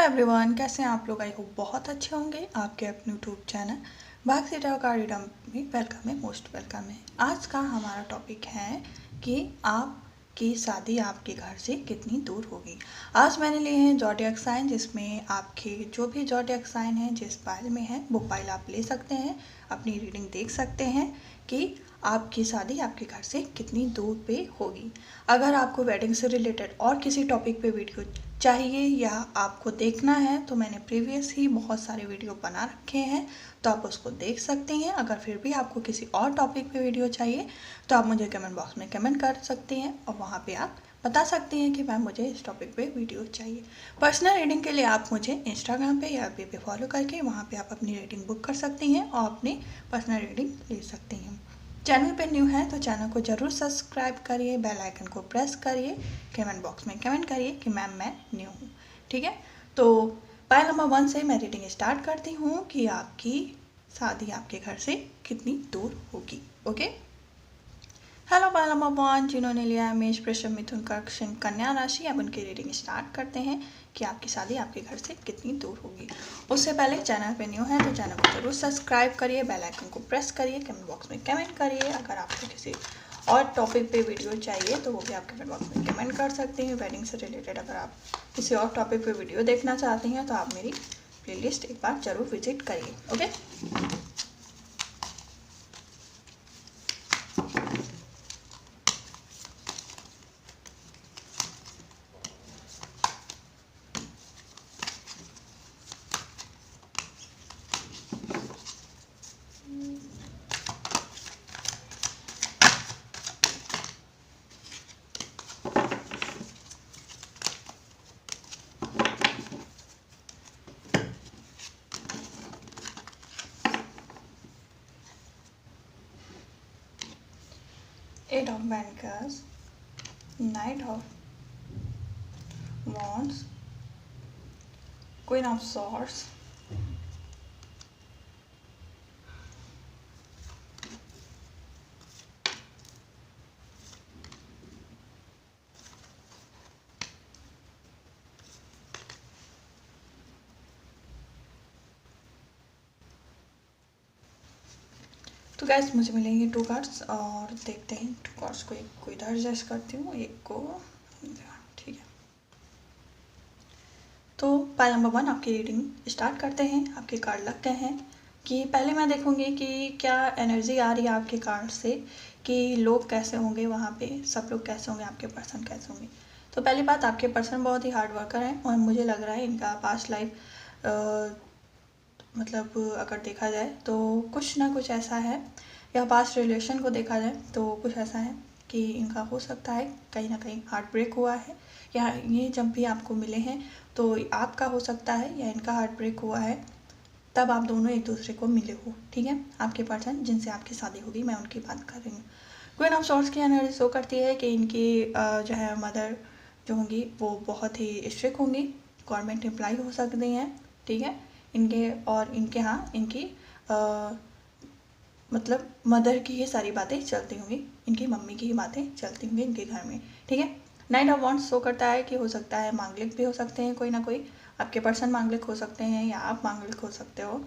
Everyone, कैसे हैं आप लोग। आई होप बहुत अच्छे होंगे। आपके अपने यूट्यूब चैनल भाग कार्डिडम में वेलकम है, मोस्ट वेलकम है। आज का हमारा टॉपिक है कि आपकी शादी आपके घर से कितनी दूर होगी। आज मैंने लिए हैं ज़ोडिएक साइन, जिसमें आपके जो भी ज़ोडिएक साइन है जिस पाइल में है वो पाइल आप ले सकते हैं, अपनी रीडिंग देख सकते हैं कि आपकी शादी आपके घर से कितनी दूर पे होगी। अगर आपको वेडिंग से रिलेटेड और किसी टॉपिक पे वीडियो चाहिए या आपको देखना है तो मैंने प्रीवियस ही बहुत सारे वीडियो बना रखे हैं, तो आप उसको देख सकते हैं। अगर फिर भी आपको किसी और टॉपिक पे वीडियो चाहिए तो आप मुझे कमेंट बॉक्स में कमेंट कर सकते हैं और वहाँ पे आप बता सकते हैं कि मैम मुझे इस टॉपिक पे वीडियो चाहिए। पर्सनल रीडिंग के लिए आप मुझे इंस्टाग्राम पे या एफबी पे फॉलो करके वहाँ पे आप अपनी रीडिंग बुक कर सकती हैं और अपनी पर्सनल रीडिंग ले सकती हैं। चैनल पे न्यू है तो चैनल को ज़रूर सब्सक्राइब करिए, बेल आइकन को प्रेस करिए, कमेंट बॉक्स में कमेंट करिए कि मैम मैं न्यू हूँ। ठीक है, तो पाइल नंबर 1 से मैं रीडिंग स्टार्ट करती हूँ कि आपकी शादी आपके घर से कितनी दूर होगी। ओके, हेलो पाइल नंबर 1, जिन्होंने लिया मेष, वृषभ, मिथुन, कर्क, सिंह, कन्या राशि, अब उनकी रीडिंग स्टार्ट करते हैं कि आपकी शादी आपके घर से कितनी दूर होगी। उससे पहले चैनल पे न्यू है तो चैनल को जरूर सब्सक्राइब करिए, बेल आइकन को प्रेस करिए, कमेंट बॉक्स में कमेंट करिए। अगर आपको किसी और टॉपिक पे वीडियो चाहिए तो वो भी आप कमेंट बॉक्स में कमेंट कर सकते हैं। वेडिंग से रिलेटेड अगर आप किसी और टॉपिक पे वीडियो देखना चाहते हैं तो आप मेरी प्लेलिस्ट एक बार जरूर विजिट करिए। Okay, Eight of Pentacles, Knight of Wands, Queen of Swords, तो गैस मुझे मिलेंगे 2 कार्ड्स और देखते हैं 2 कार्ड्स को एक को इधर एडजस्ट करती हूँ, एक को ठीक है। तो पाइल नंबर 1 आपकी रीडिंग स्टार्ट करते हैं। आपके कार्ड लग गए हैं कि पहले मैं देखूंगी कि क्या एनर्जी आ रही है आपके कार्ड से कि लोग कैसे होंगे वहाँ पे, सब लोग कैसे होंगे, आपके पर्सन कैसे होंगे। तो पहली बात, आपके पर्सन बहुत ही हार्ड वर्कर हैं और मुझे लग रहा है इनका पास्ट लाइफ मतलब अगर देखा जाए तो कुछ ना कुछ ऐसा है, या पास्ट रिलेशन को देखा जाए तो कुछ ऐसा है कि इनका हो सकता है कहीं ना कहीं हार्ट ब्रेक हुआ है, या ये जब भी आपको मिले हैं तो आपका हो सकता है या इनका हार्ट ब्रेक हुआ है, तब आप दोनों एक दूसरे को मिले हो। ठीक है, आपके पर्सन जिनसे आपकी शादी होगी मैं उनकी बात कर रही हूँ। क्वीन ऑफ सॉर्ड्स की एनर्जी शो करती है कि इनकी जो है मदर जो होंगी वो बहुत ही स्ट्रिक्ट होंगी, गवर्नमेंट एम्प्लॉय हो सकती हैं। ठीक है, इनके और इनके यहाँ इनकी मतलब मदर की ही सारी बातें चलती होंगी, इनकी मम्मी की ही बातें चलती होंगी इनके घर में। ठीक है, नाइट ऑफ वॉन्ड्स शो करता है कि हो सकता है मांगलिक भी हो सकते हैं कोई ना कोई, आपके पर्सन मांगलिक हो सकते हैं या आप मांगलिक हो सकते हो।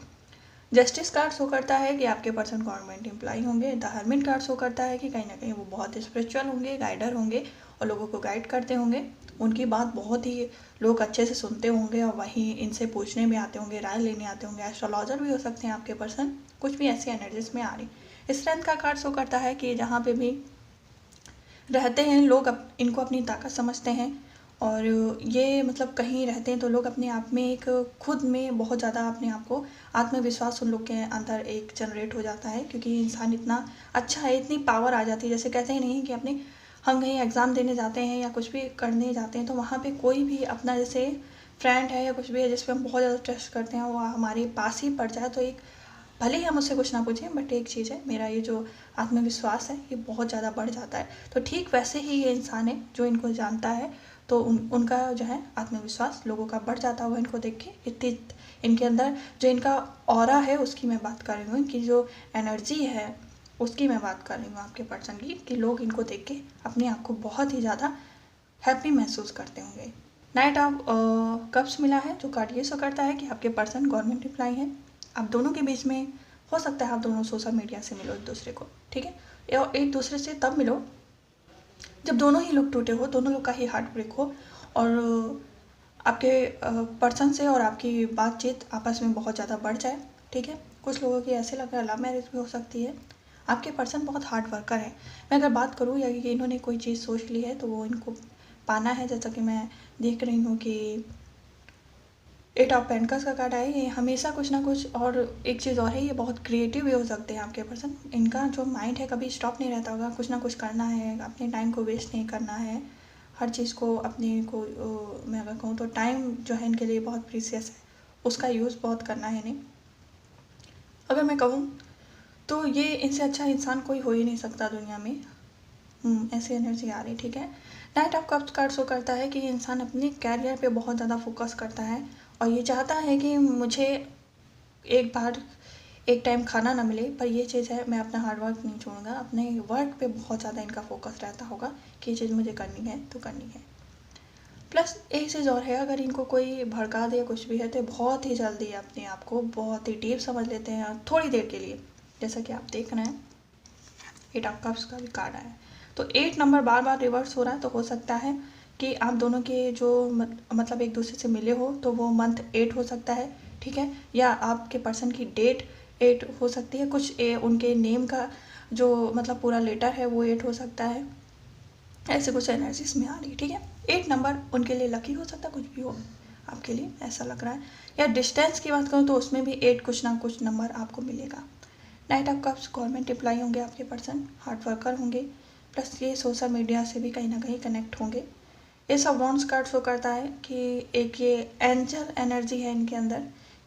जस्टिस कार्ड शो करता है कि आपके पर्सन गवर्नमेंट एम्प्लॉय होंगे। द हर्मिट कार्ड शो करता है कि कहीं ना कहीं वो बहुत स्पिरिचुअल होंगे, गाइडर होंगे और लोगों को गाइड करते होंगे। उनकी बात बहुत ही लोग अच्छे से सुनते होंगे और वहीं इनसे पूछने भी आते होंगे, राय लेने आते होंगे। एस्ट्रोलॉजर भी हो सकते हैं आपके पर्सन, कुछ भी ऐसी एनर्जीज में आ रही। स्ट्रेंथ का कार्ड शो करता है कि जहाँ पे भी रहते हैं लोग इनको अपनी ताकत समझते हैं और ये मतलब कहीं रहते हैं तो लोग अपने आप में एक खुद में बहुत ज़्यादा अपने आप को आत्मविश्वास उन लोग के अंदर एक जनरेट हो जाता है, क्योंकि इंसान इतना अच्छा है, इतनी पावर आ जाती है। जैसे कहते हैं नहीं कि अपने हम कहीं एग्ज़ाम देने जाते हैं या कुछ भी करने जाते हैं तो वहाँ पे कोई भी अपना जैसे फ्रेंड है या कुछ भी है जिस पर हम बहुत ज़्यादा ट्रस्ट करते हैं वो हमारे पास ही पड़ जाए तो एक भले ही हम उससे कुछ ना पूछें, बट एक चीज़ है, मेरा ये जो आत्मविश्वास है ये बहुत ज़्यादा बढ़ जाता है। तो ठीक वैसे ही ये इंसान है जो इनको जानता है तो उनका जो है आत्मविश्वास लोगों का बढ़ जाता हुआ इनको देख के। इतनी इनके अंदर जो इनका ऑरा है उसकी मैं बात कर रही हूँ, इनकी जो एनर्जी है उसकी मैं बात कर रही हूँ आपके पर्सन की, कि लोग इनको देख के अपने आप को बहुत ही ज़्यादा हैप्पी महसूस करते होंगे। नाइट ऑफ कप्स मिला है, जो कार्ड ये शो करता है कि आपके पर्सन गवर्नमेंट एम्प्लॉय हैं। आप दोनों के बीच में हो सकता है आप दोनों सोशल मीडिया से मिलो एक दूसरे को, ठीक है, और एक दूसरे से तब मिलो जब दोनों ही लोग टूटे हो, दोनों लोग का ही हार्ट ब्रेक हो, और आपके पर्सन से और आपकी बातचीत आपस में बहुत ज़्यादा बढ़ जाए, ठीक है। कुछ लोगों की ऐसे लग रहा है लव मैरिज भी हो सकती है। आपके पर्सन बहुत हार्ड वर्कर है। मैं अगर बात करूँ या कि इन्होंने कोई चीज़ सोच ली है तो वो इनको पाना है। जैसा कि मैं देख रही हूँ कि 8 ऑफ पेंटिकल्स का कार्ड है, ये हमेशा कुछ ना कुछ, और एक चीज़ और है, ये बहुत क्रिएटिव भी हो सकते हैं आपके पर्सन। इनका जो माइंड है कभी स्टॉप नहीं रहता होगा, कुछ ना कुछ करना है, अपने टाइम को वेस्ट नहीं करना है, हर चीज़ को अपने को मैं अगर कहूँ तो टाइम जो है इनके लिए बहुत प्रीसियस है, उसका यूज़ बहुत करना है इन्हें। अगर मैं कहूँ तो ये इनसे अच्छा इंसान कोई हो ही नहीं सकता दुनिया में। ऐसी एनर्जी आ रही, ठीक है। Night of cups card show करता है कि इंसान अपने कैरियर पे बहुत ज़्यादा फोकस करता है और ये चाहता है कि मुझे एक बार एक टाइम खाना ना मिले, पर ये चीज़ है, मैं अपना हार्ड वर्क नहीं छोड़ूंगा। अपने वर्क पे बहुत ज़्यादा इनका फोकस रहता होगा कि ये चीज़ मुझे करनी है तो करनी है। प्लस एक चीज़ और है, अगर इनको कोई भड़का दे कुछ भी है तो बहुत ही जल्दी अपने आप को बहुत ही डीप समझ लेते हैं थोड़ी देर के लिए। जैसा कि आप देख रहे हैं 8 ऑफ कप्स का भी कार्ड आया है, तो 8 नंबर बार बार रिवर्स हो रहा है, तो हो सकता है कि आप दोनों के जो मतलब एक दूसरे से मिले हो तो वो मंथ 8 हो सकता है, ठीक है, या आपके पर्सन की डेट 8 हो सकती है, कुछ उनके नेम का जो मतलब पूरा लेटर है वो 8 हो सकता है। ऐसे कुछ एनर्जीज में आ रही है, ठीक है। 8 नंबर उनके लिए लकी हो सकता है, कुछ भी हो आपके लिए ऐसा लग रहा है। या डिस्टेंस की बात करूँ तो उसमें भी 8 कुछ ना कुछ नंबर आपको मिलेगा। Knight of cups government employ होंगे आपके पर्सन, हार्ड वर्कर होंगे, प्लस ये सोशल मीडिया से भी कहीं ना कहीं कनेक्ट होंगे। ये सब वॉन्ड्स कार्ड शो करता है कि एक ये एंजल एनर्जी है इनके अंदर,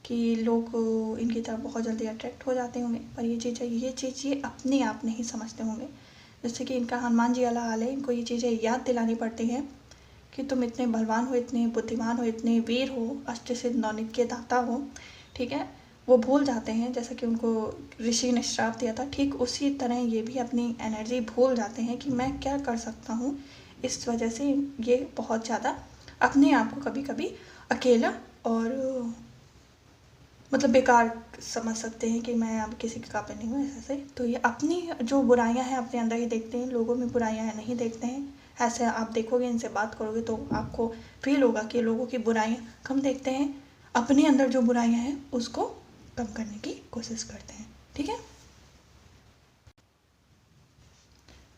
कि लोग इनकी तरफ बहुत जल्दी अट्रैक्ट हो जाते होंगे, पर ये चीज़ ये अपने आप नहीं समझते होंगे। जैसे कि इनका हनुमान जी वाला हाल है, इनको ये चीज़ें याद दिलानी पड़ती हैं कि तुम इतने बलवान हो, इतने बुद्धिमान हो, इतने वीर हो, अष्ट सिद्धि नौ के दाता हो, ठीक है। वो भूल जाते हैं, जैसा कि उनको ऋषि ने श्राप दिया था, ठीक उसी तरह ये भी अपनी एनर्जी भूल जाते हैं कि मैं क्या कर सकता हूँ। इस वजह से ये बहुत ज़्यादा अपने आप को कभी कभी अकेला और मतलब बेकार समझ सकते हैं कि मैं अब किसी के काबिल नहीं हूँ ऐसे। तो ये अपनी जो बुराइयां हैं अपने अंदर ही देखते हैं, लोगों में बुराइयां हैं नहीं देखते हैं। ऐसे आप देखोगे, इनसे बात करोगे तो आपको फील होगा कि लोगों की बुराइयां कम देखते हैं, अपने अंदर जो बुराइयां हैं उसको कम करने की कोशिश करते हैं, ठीक है।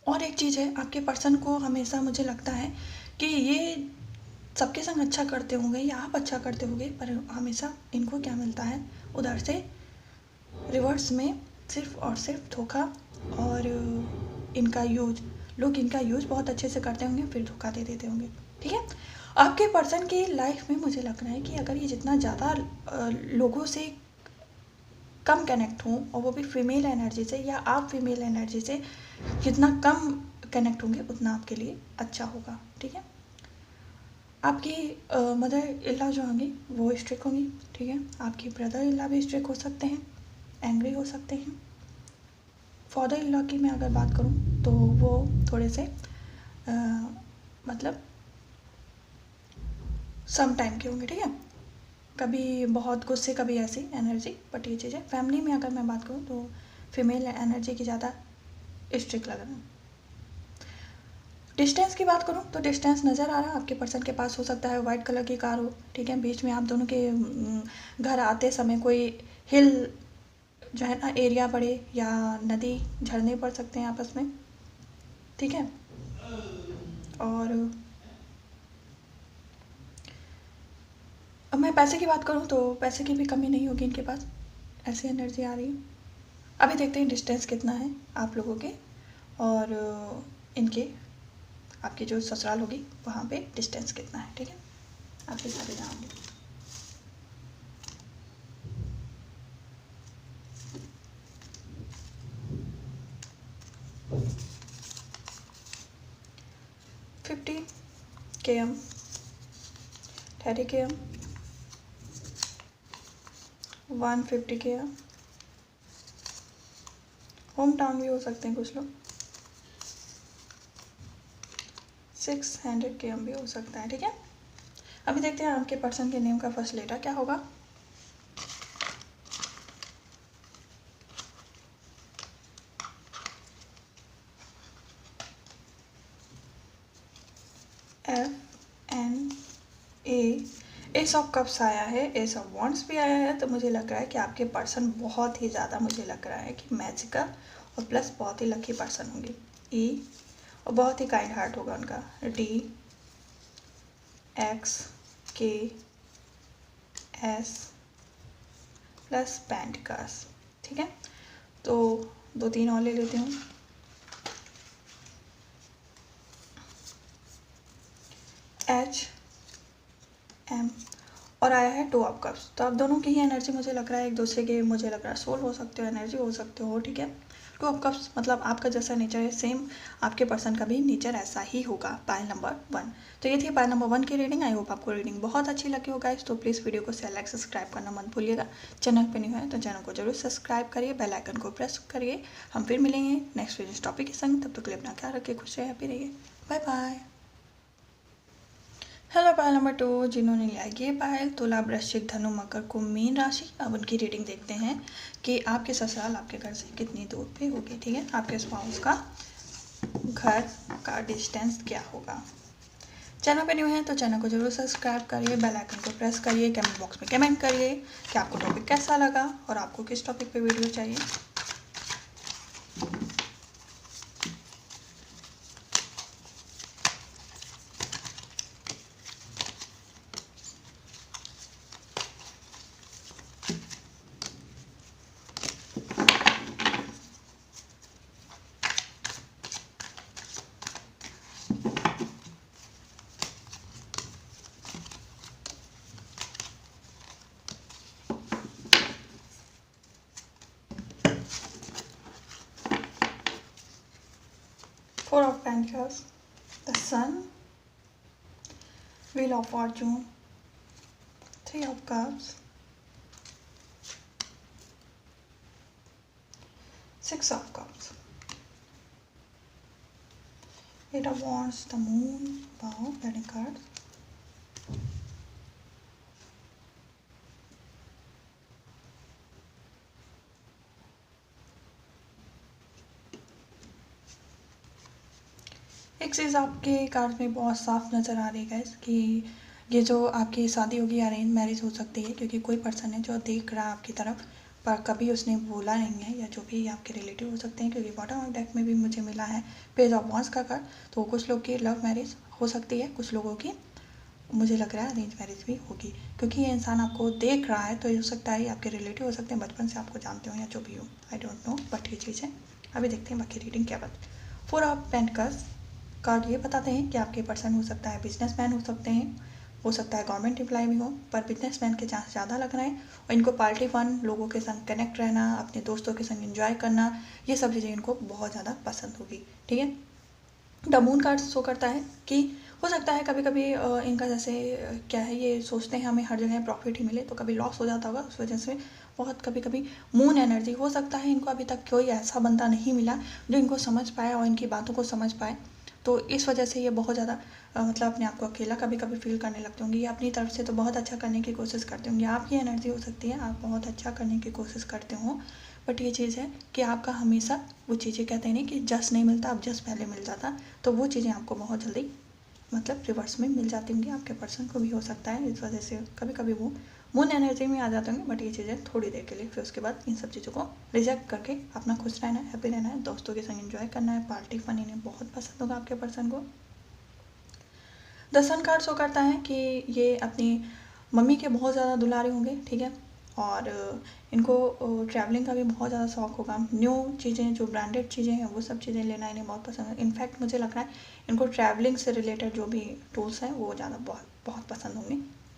और एक चीज़ है, आपके पर्सन को हमेशा मुझे लगता है कि ये सबके संग अच्छा करते होंगे या आप अच्छा करते होंगे, पर हमेशा इनको क्या मिलता है उधर से रिवर्स में, सिर्फ और सिर्फ धोखा। और इनका यूज, लोग इनका यूज बहुत अच्छे से करते होंगे फिर धोखा दे देते होंगे, ठीक है। आपके पर्सन की लाइफ में मुझे लग रहा है कि अगर ये जितना ज़्यादा लोगों से कम कनेक्ट हों, और वो भी फीमेल एनर्जी से, या आप फीमेल एनर्जी से जितना कम कनेक्ट होंगे उतना आपके लिए अच्छा होगा, ठीक है। आपकी मदर इल्ला जो होंगी वो स्ट्रिक होंगी, ठीक है। आपकी ब्रदर इल्ला भी स्ट्रिक हो सकते हैं, एंग्री हो सकते हैं। फादर इन लॉ की मैं अगर बात करूँ तो वो थोड़े से मतलब सम टाइम के होंगे, ठीक है। कभी बहुत गुस्से, कभी ऐसी एनर्जी, बट ये चीज़ें फैमिली में अगर मैं बात करूँ तो फीमेल एनर्जी की ज़्यादा स्ट्रिक्ट लग रहा है। डिस्टेंस की बात करूँ तो डिस्टेंस नज़र आ रहा है आपके पर्सन के पास, हो सकता है वाइट कलर की कार हो, ठीक है। बीच में आप दोनों के घर आते समय कोई हिल जो है ना एरिया पड़े, या नदी झरने पड़ सकते हैं आपस में, ठीक है। और अब मैं पैसे की बात करूँ तो पैसे की भी कमी नहीं होगी इनके पास, ऐसी एनर्जी आ रही है। अभी देखते हैं डिस्टेंस कितना है आप लोगों के और इनके, आपकी जो ससुराल होगी वहाँ पे डिस्टेंस कितना है, ठीक है। आपके सारे जाऊँगी। $50 km, $30 km, $150 km, home town भी हो सकते हैं कुछ लोग, 600 km भी हो सकता है, ठीक है। अभी देखते हैं आपके पर्सन के नेम का फर्स्ट लेटर क्या होगा। FNA। एस ऑफ कप्स आया है, एस ऑफ वॉन्ड्स भी आया है। तो मुझे लग रहा है कि आपके पर्सन बहुत ही ज़्यादा, मुझे लग रहा है कि मैजिकल और प्लस बहुत ही लकी पर्सन होंगे। ई और बहुत ही काइंड हार्ट होगा उनका। DXKS plus pentacles. ठीक है, तो 2-3 और ले लेती हूँ। HM और आया है 2 ऑफ कप्स। तो आप दोनों की ही एनर्जी मुझे लग रहा है एक दूसरे के, मुझे लग रहा है सोल हो सकते हो, एनर्जी हो सकते हो। ठीक है, 2 ऑफ कप्स मतलब आपका जैसा नेचर है सेम आपके पर्सन का भी नेचर ऐसा ही होगा। Pile number 1। तो ये थी पाइल नंबर 1 की रीडिंग। आई होप आपको रीडिंग बहुत अच्छी लगी हो गाइस। तो प्लीज़ वीडियो को शेयर लाइक सब्सक्राइब करना मत भूलिएगा। चैनल पर नहीं है तो चैनल को जरूर सब्सक्राइब करिए, बेल आइकन को प्रेस करिए। हम फिर मिलेंगे नेक्स्ट वीडियो टॉपिक के संग। तब तक के लिए अपना ख्याल रखिए, खुश रहिए, हैप्पी रहिए। Bye bye. Hello Payal number 2 जिन्होंने लिया ये पायल तुला वृश्चिक धनु मकर को मीन राशि। अब उनकी रीडिंग देखते हैं कि आपके ससुराल आपके घर से कितनी दूर पे होगी। ठीक है, आपके स्पाउस का घर का डिस्टेंस क्या होगा। चैनल पे न्यू है तो चैनल को जरूर सब्सक्राइब करिए, बेल आइकन को प्रेस करिए, कमेंट बॉक्स में कमेंट करिए कि आपको टॉपिक कैसा लगा और आपको किस टॉपिक पे वीडियो चाहिए। Four of Pentacles, the Sun, Wheel of Fortune, 3 of Cups, 6 of Cups, 8 of Wands, the Moon. Wow, wedding cards. एक चीज़ आपके कार्ड में बहुत साफ नज़र आ रही है गाइस कि ये जो आपकी शादी होगी अरेंज मैरिज हो सकती है, क्योंकि कोई पर्सन है जो देख रहा है आपकी तरफ पर कभी उसने बोला नहीं है, या जो भी आपके रिलेटिव हो सकते हैं। क्योंकि बॉटम ऑफ डेक में भी मुझे मिला है पेज ऑफ वॉन्ड्स का कार्ड। तो कुछ लोग की लव मैरिज हो सकती है, कुछ लोगों की मुझे लग रहा है अरेंज मैरिज भी होगी। क्योंकि ये इंसान आपको देख रहा है तो ये हो सकता है आपके रिलेटिव हो सकते हैं, बचपन से आपको जानते हो या जो भी हो, आई डोंट नो, बट ये चीज़ है। अभी देखते हैं बाकी रीडिंग क्या बात। 4 ऑफ पेंटिकल्स कार्ड ये बताते हैं कि आपके पर्सन हो सकता है बिजनेसमैन हो सकते हैं, हो सकता है गवर्नमेंट एम्प्लॉय भी हो, पर बिजनेसमैन के चांस ज़्यादा लग रहे हैं। और इनको पार्टी फन, लोगों के संग कनेक्ट रहना, अपने दोस्तों के संग एंजॉय करना, ये सब चीज़ें इनको बहुत ज़्यादा पसंद होगी। ठीक है, द मून कार्ड शो करता है कि हो सकता है कभी कभी इनका जैसे क्या है, ये सोचते हैं हमें हर जगह प्रॉफिट ही मिले, तो कभी लॉस हो जाता होगा, उस वजह से बहुत कभी कभी मून एनर्जी हो सकता है। इनको अभी तक कोई ऐसा बंदा नहीं मिला जो इनको समझ पाए और इनकी बातों को समझ पाए, तो इस वजह से ये बहुत ज़्यादा मतलब अपने आप को अकेला कभी कभी फील करने लगते होंगे। ये अपनी तरफ से तो बहुत अच्छा करने की कोशिश करते होंगे, आपकी एनर्जी हो सकती है आप बहुत अच्छा करने की कोशिश करते हो, बट ये चीज़ है कि आपका हमेशा वो चीज़ें कहते हैं नहीं कि जस नहीं मिलता, अब जस पहले मिल जाता, तो वो चीज़ें आपको बहुत जल्दी मतलब रिवर्स में मिल जाती होंगी। आपके पर्सन को भी हो सकता है इस वजह से कभी कभी वो मून एनर्जी में आ जाते होंगे, बट ये चीज़ें थोड़ी देर के लिए, फिर उसके बाद इन सब चीज़ों को रिजेक्ट करके अपना खुश रहना है, हैप्पी रहना है, दोस्तों के संग एंजॉय करना है, पार्टी फन इन्हें बहुत पसंद होगा आपके पर्सन को। द सन कार्ड शो करता है कि ये अपनी मम्मी के बहुत ज़्यादा दुलारे होंगे। ठीक है, और इनको ट्रैवलिंग का भी बहुत ज़्यादा शौक होगा, न्यू चीज़ें जो ब्रांडेड चीज़ें हैं वो सब चीज़ें लेना इन्हें बहुत पसंद है। इनफैक्ट मुझे लग रहा है इनको ट्रैवलिंग से रिलेटेड जो भी टूल्स हैं वो ज़्यादा बहुत पसंद होंगे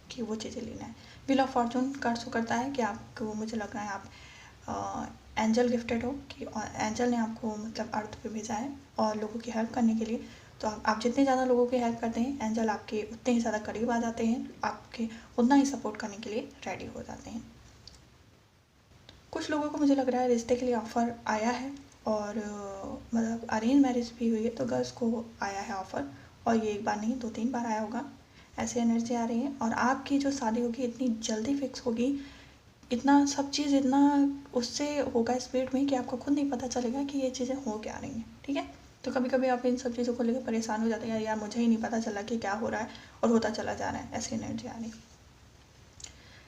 कि वो चीज़ें लेना है। Wheel of Fortune card show करता है कि आपको, मुझे लग रहा है आप एंजल गिफ्टेड हो, कि एंजल ने आपको मतलब अर्थ पे भेजा है और लोगों की हेल्प करने के लिए। तो आप जितने ज़्यादा लोगों की हेल्प करते हैं एंजल आपके उतने ही ज़्यादा करीब आ जाते हैं, आपके उतना ही सपोर्ट करने के लिए रेडी हो जाते हैं। कुछ लोगों को मुझे लग रहा है रिश्ते के लिए ऑफ़र आया है, और मतलब अरेंज मैरिज भी हुई है तो गर्ल्स को आया है ऑफ़र, और ये एक बार नहीं 2-3 बार आया होगा। ऐसी एनर्जी आ रही है। और आपकी जो शादी होगी इतनी जल्दी फिक्स होगी, इतना सब चीज़ इतना उससे होगा स्पीड में कि आपको खुद नहीं पता चलेगा कि ये चीज़ें हो क्या रही हैं, ठीक है। तो कभी कभी आप इन सब चीज़ों को लेकर परेशान हो जाते हैं, यार मुझे ही नहीं पता चला कि क्या हो रहा है, और होता चला जा रहा है, ऐसी एनर्जी आ रही है।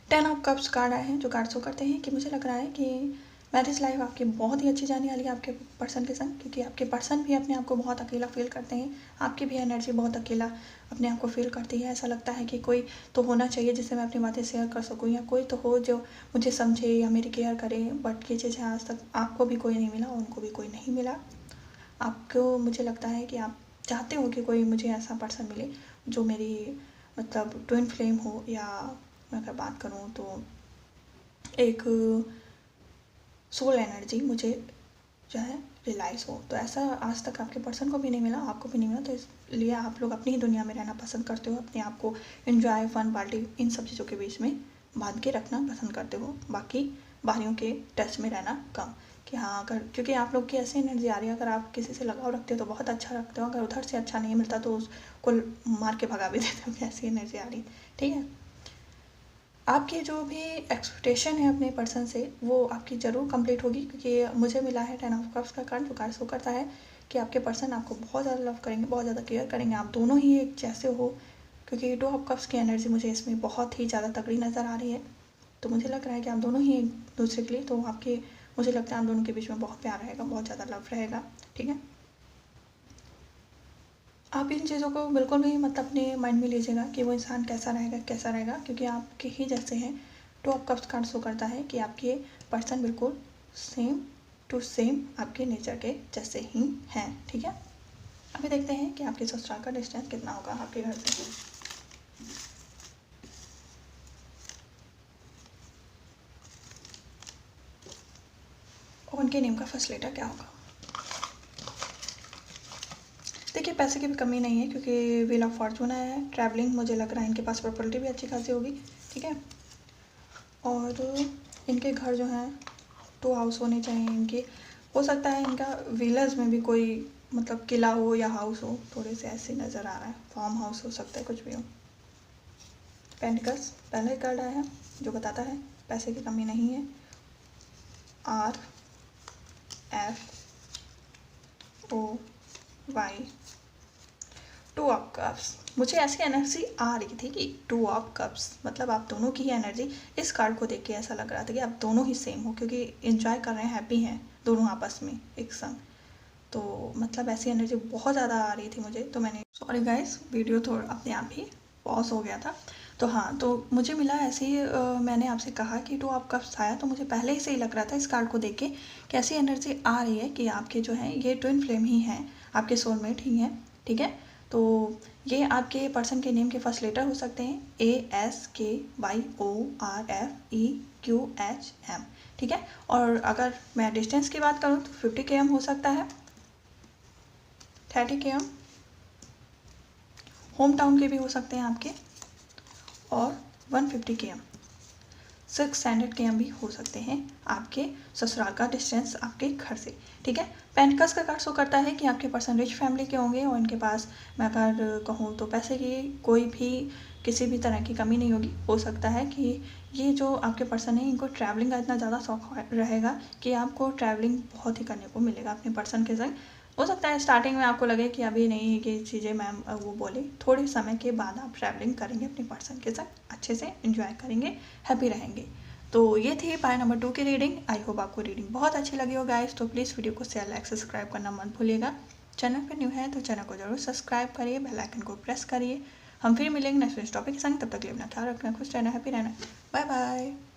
10 ऑफ कप्स कार्ड आए हैं, जो कार्ड शो करते हैं कि मुझे लग रहा है कि मैरिज लाइफ आपकी बहुत ही अच्छी जाने वाली है आपके पर्सन के संग, क्योंकि आपके पर्सन भी अपने आप को बहुत अकेला फील करते हैं। आपकी भी एनर्जी बहुत अकेला अपने आप को फील करती है। ऐसा लगता है कि कोई तो होना चाहिए जिससे मैं अपनी बातें शेयर कर सकूँ, या कोई तो हो जो मुझे समझे या मेरी केयर करे। बट ये चीज़ें आज तक आपको भी कोई नहीं मिला, उनको भी कोई नहीं मिला। आपको मुझे लगता है कि आप चाहते हो कि कोई मुझे ऐसा पर्सन मिले जो मेरी मतलब ट्विन फ्लेम हो, या मैं अगर बात करूँ तो एक सोल एनर्जी मुझे जो है रियलाइज़ हो। तो ऐसा आज तक आपके पर्सन को भी नहीं मिला, आपको भी नहीं मिला। तो इसलिए आप लोग अपनी ही दुनिया में रहना पसंद करते हो, अपने आप को एंजॉय, फन, पार्टी, इन सब चीज़ों के बीच में बांध के रखना पसंद करते हो, बाकी बाहरियों के टच में रहना कम। कि हाँ, अगर क्योंकि आप लोग की ऐसी एनर्जी आ रही है, अगर आप किसी से लगाव रखते हो तो बहुत अच्छा रखते हो, अगर उधर से अच्छा नहीं मिलता तो उसको मार के भगा भी देते हो, ऐसी एनर्जी आ रही, ठीक है। आपकी जो भी एक्सपेक्टेशन है अपने पर्सन से वो आपकी ज़रूर कंप्लीट होगी, क्योंकि मुझे मिला है 10 ऑफ कप्स का कार्ड, जो कार्ड शो करता है कि आपके पर्सन आपको बहुत ज़्यादा लव करेंगे, बहुत ज़्यादा केयर करेंगे, आप दोनों ही एक जैसे हो। क्योंकि 2 ऑफ कप्स की एनर्जी मुझे इसमें बहुत ही ज़्यादा तगड़ी नज़र आ रही है। तो मुझे लग रहा है कि आप दोनों ही एक दूसरे के लिए, तो आपके मुझे लगता है आप दोनों के बीच में बहुत प्यार रहेगा, बहुत ज़्यादा लव रहेगा, ठीक है। आप इन चीज़ों को बिल्कुल भी मतलब अपने माइंड में लीजिएगा कि वो इंसान कैसा रहेगा, क्योंकि आपके ही जैसे हैं। 2 ऑफ कप्स कार्ड शो करता है कि आपके पर्सन बिल्कुल सेम टू सेम आपके नेचर के जैसे ही हैं, ठीक है। अभी देखते हैं कि आपके ससुराल का डिस्टेंस कितना होगा आपके घर से। और उनके नेम का फर्स्ट लेटर क्या होगा। देखिए, पैसे की भी कमी नहीं है, क्योंकि व्हील ऑफ फॉर्चून आया है। ट्रैवलिंग मुझे लग रहा है इनके पास प्रॉपर्टी भी अच्छी खासी होगी, ठीक है। और इनके घर जो हैं 2 हाउस होने चाहिए इनके। हो सकता है इनका विलेज में भी कोई मतलब किला हो या हाउस हो, थोड़े से ऐसे नज़र आ रहा है। फार्म हाउस हो सकता है, कुछ भी हो। पेंटिकल्स पहला ही कार्ड आया है, जो बताता है पैसे की कमी नहीं है। RFOY 2 of cups. मुझे ऐसी एनर्जी आ रही थी कि 2 ऑफ कप्स मतलब आप दोनों की ही एनर्जी, इस कार्ड को देख के ऐसा लग रहा था कि आप दोनों ही सेम हो, क्योंकि एंजॉय कर रहे हैं, हैप्पी हैं दोनों आपस में एक संग। तो मतलब ऐसी एनर्जी बहुत ज़्यादा आ रही थी मुझे। तो मैंने सॉरी गाइस, वीडियो थोड़ा अपने आप ही पॉज हो गया था। तो हाँ, तो मुझे मिला ऐसे ही मैंने आपसे कहा कि 2 ऑफ कप्स आया, तो मुझे पहले ही से ही लग रहा था इस कार्ड को देख के कि ऐसी एनर्जी आ रही है कि आपके जो है ये ट्विन फ्लेम ही हैं, आपके सोलमेट ही हैं, ठीक है। तो ये आपके पर्सन के नेम के फर्स्ट लेटर हो सकते हैं ASKYORFEQHM, ठीक है। और अगर मैं डिस्टेंस की बात करूँ तो 50 km हो सकता है, 30 km होम टाउन के भी हो सकते हैं आपके, और 150 km 600 km भी हो सकते हैं आपके ससुराल का डिस्टेंस आपके घर से, ठीक है। पेंटिकल्स का कार्ड शो करता है कि आपके पर्सन रिच फैमिली के होंगे, और इनके पास मैं अगर कहूँ तो पैसे की कोई भी किसी भी तरह की कमी नहीं होगी। हो सकता है कि ये जो आपके पर्सन है इनको ट्रैवलिंग का इतना ज़्यादा शौक रहेगा कि आपको ट्रैवलिंग बहुत ही करने को मिलेगा अपने पर्सन के संग। हो सकता है स्टार्टिंग में आपको लगे कि अभी नहीं ये चीज़ें मैम वो बोले, थोड़े समय के बाद आप ट्रैवलिंग करेंगे अपने पर्सन के साथ, अच्छे से एंजॉय करेंगे, हैप्पी रहेंगे। तो ये थी पाई नंबर 2 की रीडिंग। आई होप आपको रीडिंग बहुत अच्छी लगी हो गाइस। तो प्लीज़ वीडियो को शेयर, लाइक, सब्सक्राइब करना मत भूलिएगा। चैनल पर न्यू है तो चैनल को जरूर सब्सक्राइब करिए, बेल आइकन को प्रेस करिए। हम फिर मिलेंगे नेक्स्ट टॉपिक के संग। तब तक के लिए अपना ख्याल रखना, खुश रहना, हैप्पी रहना। Bye bye.